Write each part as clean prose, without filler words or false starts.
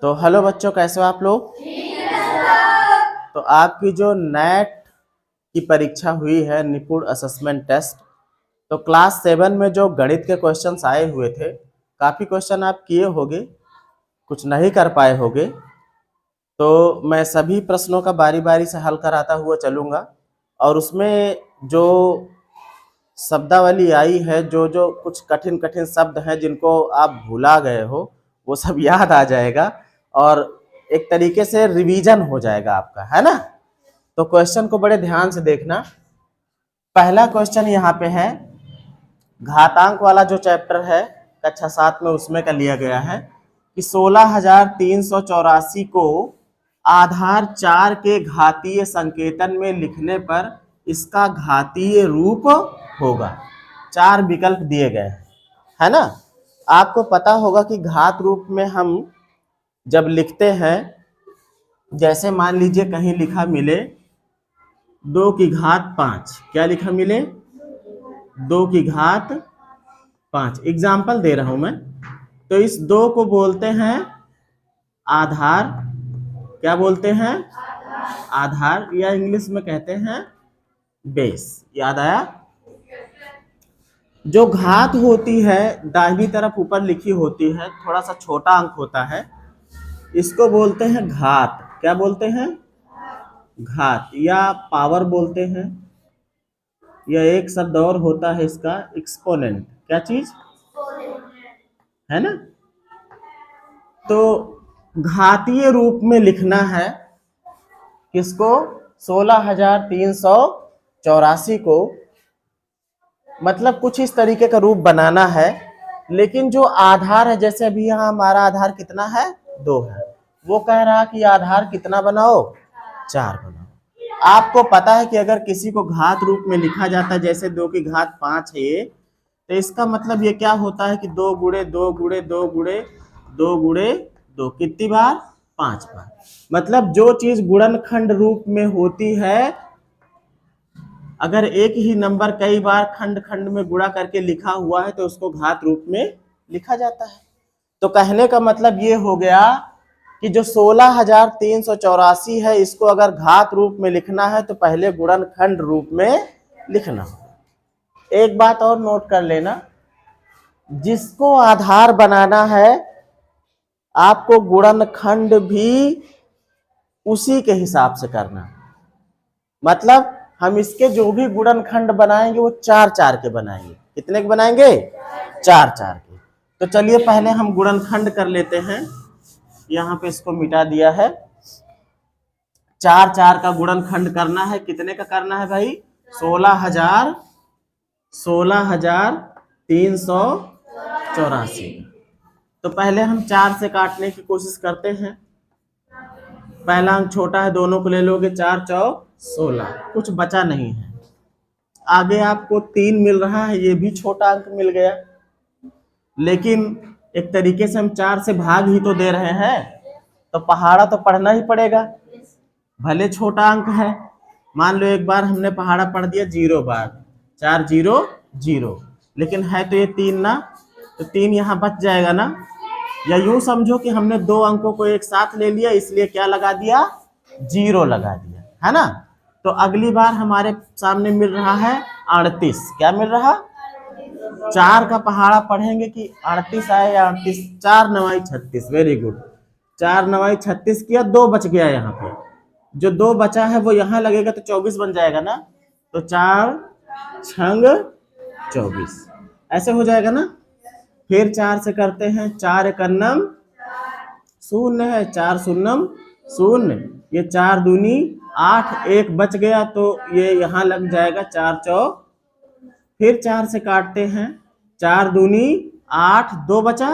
तो हेलो बच्चों, कैसे हो आप लोग। तो आपकी जो नेट की परीक्षा हुई है, निपुण असेसमेंट टेस्ट, तो क्लास 7 में जो गणित के क्वेश्चंस आए हुए थे, काफ़ी क्वेश्चन आप किए होंगे, कुछ नहीं कर पाए होंगे। तो मैं सभी प्रश्नों का बारी बारी से हल कराता हुआ चलूँगा, और उसमें जो शब्दावली आई है, जो जो कुछ कठिन कठिन शब्द हैं जिनको आप भुला गए हो, वो सब याद आ जाएगा और एक तरीके से रिवीजन हो जाएगा आपका, है ना। तो क्वेश्चन को बड़े ध्यान से देखना। पहला क्वेश्चन यहाँ पे है, घातांक वाला जो चैप्टर है कक्षा 7 में, उसमें का लिया गया है कि 16,384 को आधार 4 के घातीय संकेतन में लिखने पर इसका घातीय रूप होगा। 4 विकल्प दिए गए हैं, है ना। आपको पता होगा कि घात रूप में हम जब लिखते हैं, जैसे मान लीजिए कहीं लिखा मिले 2 की घात 5, क्या लिखा मिले 2 की घात 5, एग्जाम्पल दे रहा हूं मैं। तो इस 2 को बोलते हैं आधार, क्या बोलते हैं आधार, या इंग्लिश में कहते हैं बेस। याद आया। जो घात होती है दाहिनी तरफ ऊपर लिखी होती है, थोड़ा सा छोटा अंक होता है, इसको बोलते हैं घात। क्या बोलते हैं घात, या पावर बोलते हैं, या एक शब्द और होता है इसका, एक्सपोनेंट। क्या चीज है ना। तो घातीय रूप में लिखना है किसको, 16,384 को, मतलब कुछ इस तरीके का रूप बनाना है। लेकिन जो आधार है, जैसे अभी यहाँ हमारा आधार कितना है 2 है, वो कह रहा कि आधार कितना बनाओ 4 बनाओ। आपको पता है कि अगर किसी को घात रूप में लिखा जाता है, जैसे 2 की घात 5 है ये, तो इसका मतलब ये क्या होता है कि 2 गुणे 2 गुणे 2 गुणे 2 गुणे 2, कितनी बार 5 बार। मतलब जो चीज गुणनखंड रूप में होती है, अगर एक ही नंबर कई बार खंड खंड में गुणा करके लिखा हुआ है तो उसको घात रूप में लिखा जाता है। तो कहने का मतलब ये हो गया कि जो 16,384 है, इसको अगर घात रूप में लिखना है तो पहले गुणनखंड रूप में लिखना। एक बात और नोट कर लेना, जिसको आधार बनाना है आपको गुणनखंड भी उसी के हिसाब से करना। मतलब हम इसके जो भी गुणनखंड बनाएंगे वो 4-4 के बनाएंगे। कितने के बनाएंगे 4-4 के। तो चलिए पहले हम गुणनखंड कर लेते हैं। यहाँ पे इसको मिटा दिया है। 4-4 का गुणनखंड करना है। कितने का करना है भाई, 16,384। तो पहले हम 4 से काटने की कोशिश करते हैं। पहला अंक छोटा है, दोनों को ले लोगे, 4 चौक 16, कुछ बचा नहीं है। आगे आपको 3 मिल रहा है, ये भी छोटा अंक मिल गया। लेकिन एक तरीके से हम 4 से भाग ही तो दे रहे हैं, तो पहाड़ा तो पढ़ना ही पड़ेगा, भले छोटा अंक है। मान लो एक बार हमने पहाड़ा पढ़ दिया 0 बार, 4 0 0, लेकिन है तो ये 3 ना, तो 3 यहाँ बच जाएगा ना। या यूं समझो कि हमने 2 अंकों को एक साथ ले लिया, इसलिए क्या लगा दिया 0 लगा दिया, है ना। तो अगली बार हमारे सामने मिल रहा है 38। क्या मिल रहा, 4 का पहाड़ा पढ़ेंगे कि 38 आए या 38, 4 9 36, वेरी गुड। 4 9 36 किया, 2 बच गया यहाँ पे। जो 2 बचा है वो यहाँ लगेगा तो 24 बन जाएगा ना। तो 4 छंग 24, ऐसे हो जाएगा ना। फिर 4 से करते हैं, 4 एकन्नम 0 है, 4 शून्यम 0, ये 4 दूनी 8, 1 बच गया तो ये यहाँ लग जाएगा 4 चौक। फिर 4 से काटते हैं, 4 दूनी 8, 2 बचा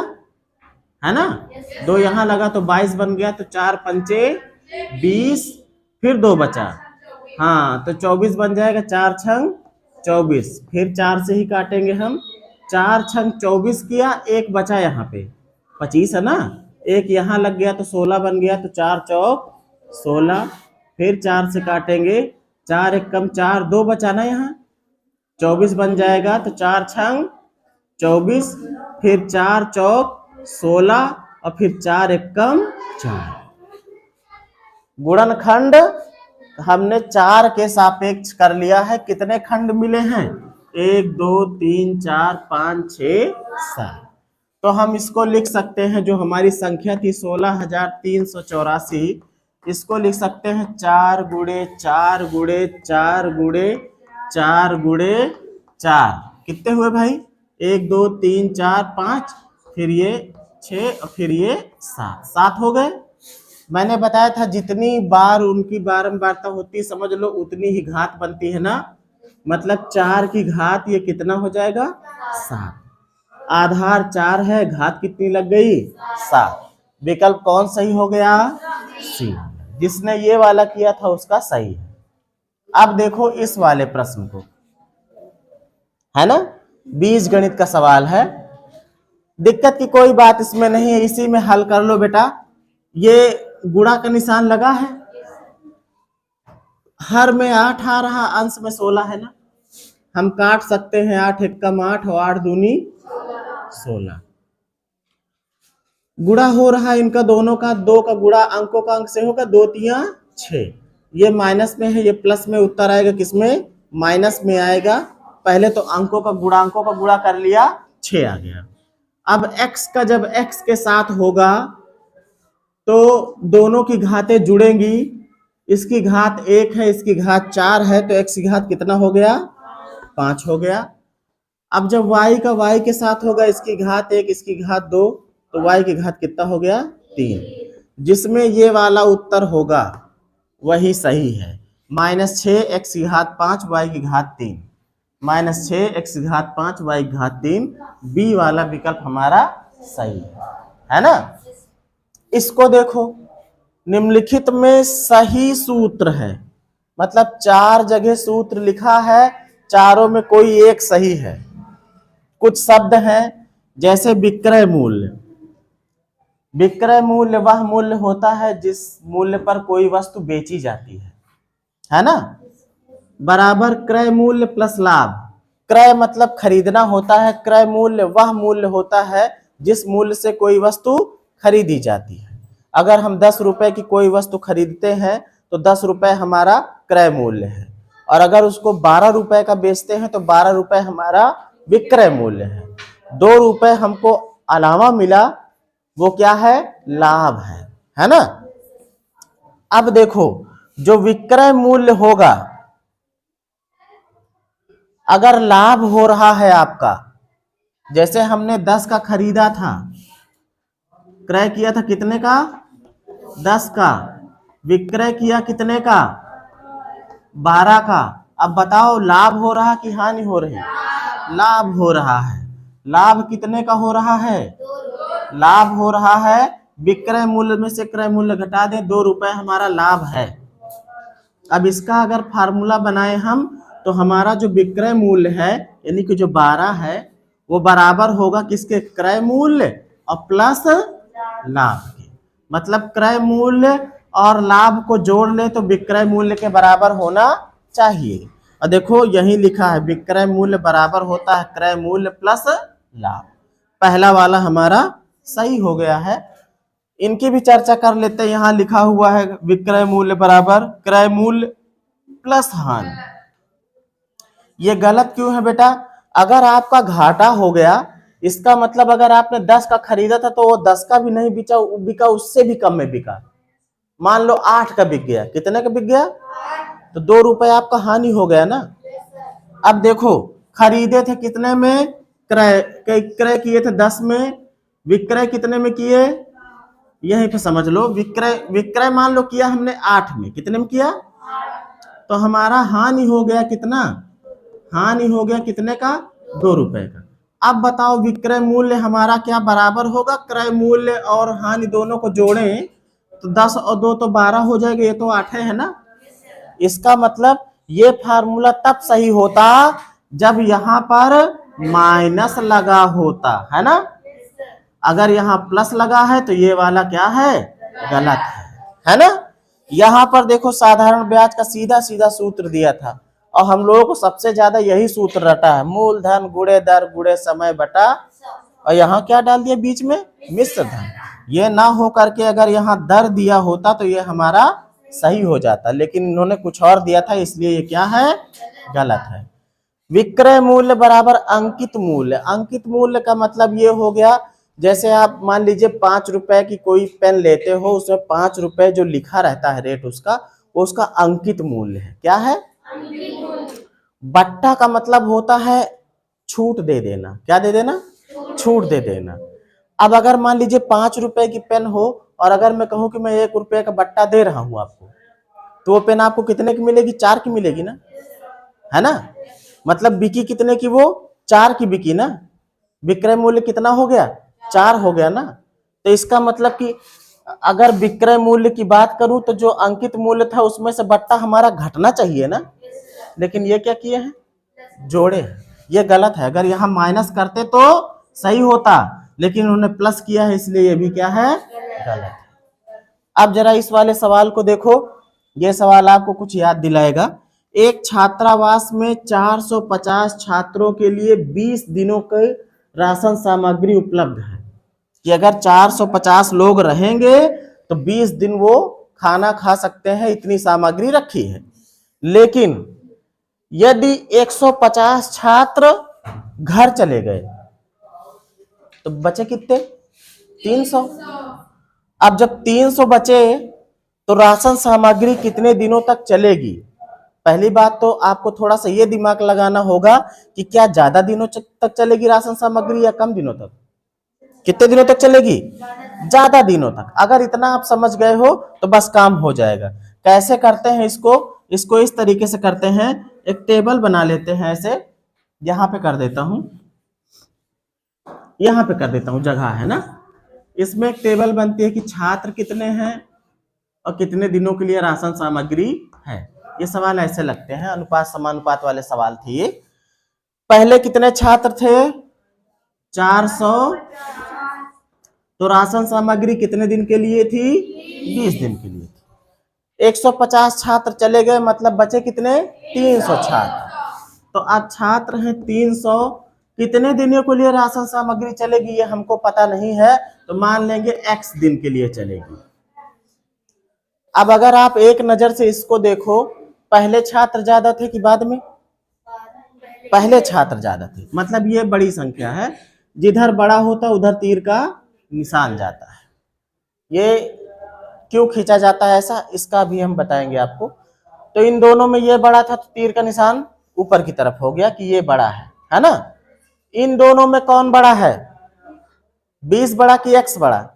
है ना, 2 यहाँ लगा तो 22 बन गया, तो 4 पंचे 20, फिर 2 बचा, हाँ तो 24 बन जाएगा, 4 छंग 24। फिर 4 से ही काटेंगे हम, 4 छंग 24 किया, 1 बचा यहाँ पे 25 है ना, 1 यहाँ लग गया तो 16 बन गया, तो 4 चौक 16। फिर 4 से काटेंगे, 4 1 कम 4, 2 बचा ना यहाँ, 24 बन जाएगा, तो 4 छंग 24। फिर 4 चौक 16 और फिर 4 एकम 4। गुणनखंड हमने 4 के सापेक्ष कर लिया है। कितने खंड मिले हैं? 1 2 3 4 5 6 7। तो हम इसको लिख सकते हैं, जो हमारी संख्या थी 16,384, इसको लिख सकते हैं 4 गुणे 4 गुणे 4 गुणे 4 गुणे 4। कितने हुए भाई? 1 2 3 4 5, फिर ये 6 और फिर ये 7 हो गए। मैंने बताया था जितनी बार उनकी बारंबारता होती है, समझ लो उतनी ही घात बनती है ना। मतलब 4 की घात ये कितना हो जाएगा? 7। आधार 4 है, घात कितनी लग गई? 7। विकल्प कौन सही हो गया? सी। जिसने ये वाला किया था उसका सही है। अब देखो इस वाले प्रश्न को, है ना, बीज गणित का सवाल है। दिक्कत की कोई बात इसमें नहीं है, इसी में हल कर लो बेटा। ये गुणा का निशान लगा है, हर में 8 आ रहा, अंश में 16 है ना। हम काट सकते हैं, 8 एकम 8 और 8 दूनी 16। गुणा हो रहा है इनका दोनों का, 2 का गुणा अंकों का अंक से होगा, 2 तिया 6। ये माइनस में है, ये प्लस में, उत्तर आएगा किसमें? माइनस में आएगा। पहले तो अंकों का गुणा कर लिया, 6 आ गया। अब x का जब x के साथ होगा तो दोनों की घातें जुड़ेंगी। इसकी घात 1 है, इसकी घात 4 है, तो x की घात कितना हो गया? 5 हो गया। अब जब y का y के साथ होगा, इसकी घात 1 इसकी घात 2, तो y की घात कितना हो गया? 3। जिसमें ये वाला उत्तर होगा वही सही है। -6 x की घात 5 y की घात 3, -6 x की घात 5 y की घात 3, बी वाला विकल्प हमारा सही है ना। इसको देखो, निम्नलिखित में सही सूत्र है, मतलब 4 जगह सूत्र लिखा है, चारों में कोई एक सही है। कुछ शब्द हैं जैसे विक्रय मूल्य। विक्रय मूल्य वह मूल्य होता है जिस मूल्य पर कोई वस्तु बेची जाती है ना। बराबर क्रय मूल्य प्लस लाभ। क्रय मतलब खरीदना होता है, क्रय मूल्य वह मूल्य होता है जिस मूल्य से कोई वस्तु खरीदी जाती है। अगर हम 10 रुपए की कोई वस्तु खरीदते हैं तो 10 रुपए हमारा क्रय मूल्य है, और अगर उसको 12 रुपए का बेचते हैं तो 12 रुपए हमारा विक्रय मूल्य है। 2 रुपए हमको अलावा मिला, वो क्या है? लाभ है ना। अब देखो, जो विक्रय मूल्य होगा, अगर लाभ हो रहा है आपका, जैसे हमने 10 का खरीदा था, क्रय किया था कितने का? 10 का। विक्रय किया कितने का? 12 का। अब बताओ लाभ हो रहा कि हानि हो रही? लाभ हो रहा है। लाभ कितने का हो रहा है? लाभ हो रहा है। विक्रय मूल्य में से क्रय मूल्य घटा दें, 2 रुपए हमारा लाभ है। अब इसका अगर फार्मूला बनाए हम, तो हमारा जो विक्रय मूल्य है यानी कि जो 12 है, वो बराबर होगा किसके? क्रय मूल्य और प्लस लाभ के। मतलब क्रय मूल्य और लाभ को जोड़ ले तो विक्रय मूल्य के बराबर होना चाहिए। और देखो यही लिखा है, विक्रय मूल्य बराबर होता है क्रय मूल्य प्लस लाभ। पहला वाला हमारा सही हो गया है। इनकी भी चर्चा कर लेते हैं। यहाँ लिखा हुआ है विक्रय मूल्य बराबर क्रय मूल्य प्लस हानि। ये गलत क्यों है बेटा? अगर आपका घाटा हो गया, इसका मतलब अगर आपने 10 का खरीदा था तो वो 10 का भी नहीं बिका, उससे भी कम में बिका। मान लो 8 का बिक गया। कितने का बिक गया? तो 2 रुपए आपका हानि हो गया ना। अब देखो, खरीदे थे कितने में? क्रय किए थे 10 में, विक्रय कितने में किए? यहीं पे समझ लो, विक्रय मान लो किया हमने 8 में। कितने में किया? तो हमारा हानि हो गया कितना? हानि हो गया कितने का? 2 रुपए का। अब बताओ विक्रय मूल्य हमारा क्या बराबर होगा? क्रय मूल्य और हानि दोनों को जोड़ें तो 10 और 2 तो 12 हो जाएगा। ये तो 8 है ना। इसका मतलब ये फार्मूला तब सही होता जब यहाँ पर माइनस लगा होता, है ना। अगर यहाँ प्लस लगा है तो ये वाला क्या है? गलत है ना। यहाँ पर देखो, साधारण ब्याज का सीधा सीधा सूत्र दिया था और हम लोगों को सबसे ज्यादा यही सूत्र रटा है, मूलधन गुणे दर गुणे समय बटा, और यहाँ क्या डाल दिया बीच में? मिश्र धन। ये ना हो करके अगर यहाँ दर दिया होता तो ये हमारा सही हो जाता, लेकिन इन्होंने कुछ और दिया था, इसलिए ये क्या है, गलत है। विक्रय मूल्य बराबर अंकित मूल्य। अंकित मूल्य का मतलब ये हो गया, जैसे आप मान लीजिए 5 रुपए की कोई पेन लेते हो, उसमें 5 रुपए जो लिखा रहता है रेट उसका, वो उसका अंकित मूल्य है। क्या है? बट्टा का मतलब होता है छूट दे देना। क्या दे देना? छूट दे देना। अब अगर मान लीजिए 5 रुपए की पेन हो और अगर मैं कहूं कि मैं 1 रुपए का बट्टा दे रहा हूं आपको, तो वो पेन आपको कितने की मिलेगी? 4 की मिलेगी ना, है ना। मतलब बिकी कितने की? वो 4 की बिकी ना। विक्रय मूल्य कितना हो गया? 4 हो गया ना। तो इसका मतलब कि अगर विक्रय मूल्य की बात करूं तो जो अंकित मूल्य था उसमें से बट्टा हमारा घटना चाहिए ना, लेकिन ये क्या किए हैं? जोड़े। ये गलत है। अगर यहाँ माइनस करते तो सही होता, लेकिन उन्होंने प्लस किया है, इसलिए ये भी क्या है? गलत है। अब जरा इस वाले सवाल को देखो, ये सवाल आपको कुछ याद दिलाएगा। एक छात्रावास में 450 छात्रों के लिए 20 दिनों की राशन सामग्री उपलब्ध है, कि अगर 450 लोग रहेंगे तो 20 दिन वो खाना खा सकते हैं, इतनी सामग्री रखी है। लेकिन यदि 150 छात्र घर चले गए तो बचे कितने? 300। अब जब 300 बचे तो राशन सामग्री कितने दिनों तक चलेगी? पहली बात तो आपको थोड़ा सा ये दिमाग लगाना होगा कि क्या ज्यादा दिनों तक चलेगी राशन सामग्री या कम दिनों तक? कितने दिनों तक चलेगी? ज्यादा दिनों तक। अगर इतना आप समझ गए हो तो बस काम हो जाएगा। कैसे करते हैं इसको इस तरीके से करते हैं, एक टेबल बना लेते हैं ऐसे, यहां पे कर देता हूं, यहां पे कर देता हूं, जगह है ना। इसमें एक टेबल बनती है कि छात्र कितने हैं और कितने दिनों के लिए राशन सामग्री है। ये सवाल ऐसे लगते हैं, अनुपात समानुपात वाले सवाल थे ये। पहले कितने छात्र थे? 400। तो राशन सामग्री कितने दिन के लिए थी? 20 दिन के लिए थी। 150 छात्र चले गए, मतलब बचे कितने? 300 छात्र। तो अब छात्र हैं 300, कितने दिनों के लिए राशन सामग्री चलेगी ये हमको पता नहीं है, तो मान लेंगे x दिन के लिए चलेगी। अब अगर आप एक नजर से इसको देखो, पहले छात्र ज्यादा थे कि बाद में? पहले छात्र ज्यादा थे, मतलब ये बड़ी संख्या है। जिधर बड़ा होता उधर तीर का निशान जाता है। ये क्यों खींचा जाता है ऐसा, इसका भी हम बताएंगे आपको। तो इन दोनों में ये बड़ा था तो तीर का निशान ऊपर की तरफ हो गया कि ये बड़ा है ना। इन दोनों में कौन बड़ा है? 20 बड़ा कि x बड़ा?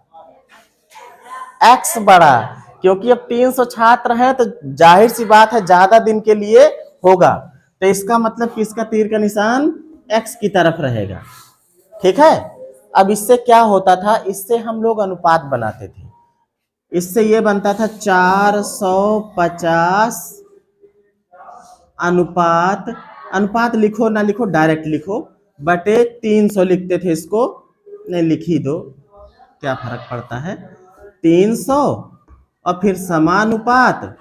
x बड़ा, क्योंकि अब 300 छात्र हैं तो जाहिर सी बात है ज्यादा दिन के लिए होगा, तो इसका मतलब कि इसका तीर का निशान x की तरफ रहेगा। ठीक है। अब इससे क्या होता था? इससे हम लोग अनुपात बनाते थे। इससे ये बनता था 450 अनुपात, अनुपात लिखो ना लिखो डायरेक्ट लिखो, बटे 300 लिखते थे इसको, नहीं लिख ही दो, क्या फर्क पड़ता है। 300 और फिर समानुपात।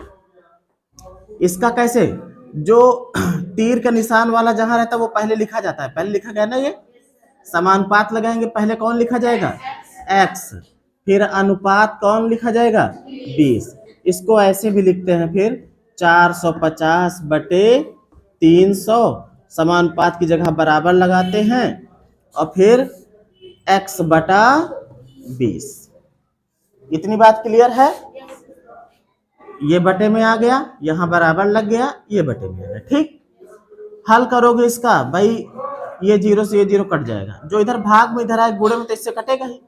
इसका कैसे? जो तीर का निशान वाला जहां रहता है वो पहले लिखा जाता है, पहले लिखा गया ना। ये समानुपात लगाएंगे, पहले कौन लिखा जाएगा? x। फिर अनुपात कौन लिखा जाएगा? 20। इसको ऐसे भी लिखते हैं फिर 450 बटे 300, समानुपात की जगह बराबर लगाते हैं और फिर x बटा 20। इतनी बात क्लियर है? ये बटे में आ गया, यहां बराबर लग गया, ये बटे में आ गया। ठीक। हल करोगे इसका भाई, ये 0 से ये 0 कट जाएगा, जो इधर भाग में इधर आए गुणे में तो इससे कटेगा ही।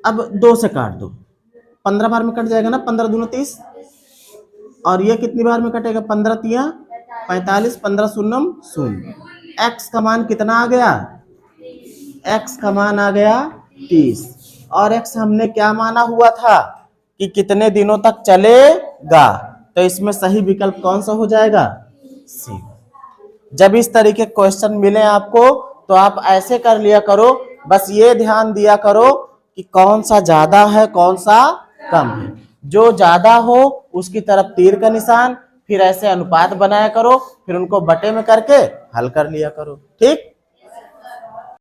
अब 2 से काट दो, 15 बार में कट जाएगा ना, 15 दूना 30। और ये कितनी बार में कटेगा? 15 तिया 45, 15 शून्यम शून्य। x का मान कितना आ गया? x का मान आ गया 30। और x हमने क्या माना हुआ था कि कितने दिनों तक चलेगा, तो इसमें सही विकल्प कौन सा हो जाएगा? सी। जब इस तरीके क्वेश्चन मिले आपको तो आप ऐसे कर लिया करो, बस ये ध्यान दिया करो कि कौन सा ज्यादा है कौन सा कम है। जो ज्यादा हो उसकी तरफ तीर का निशान, फिर ऐसे अनुपात बनाया करो, फिर उनको बटे में करके हल कर लिया करो। ठीक।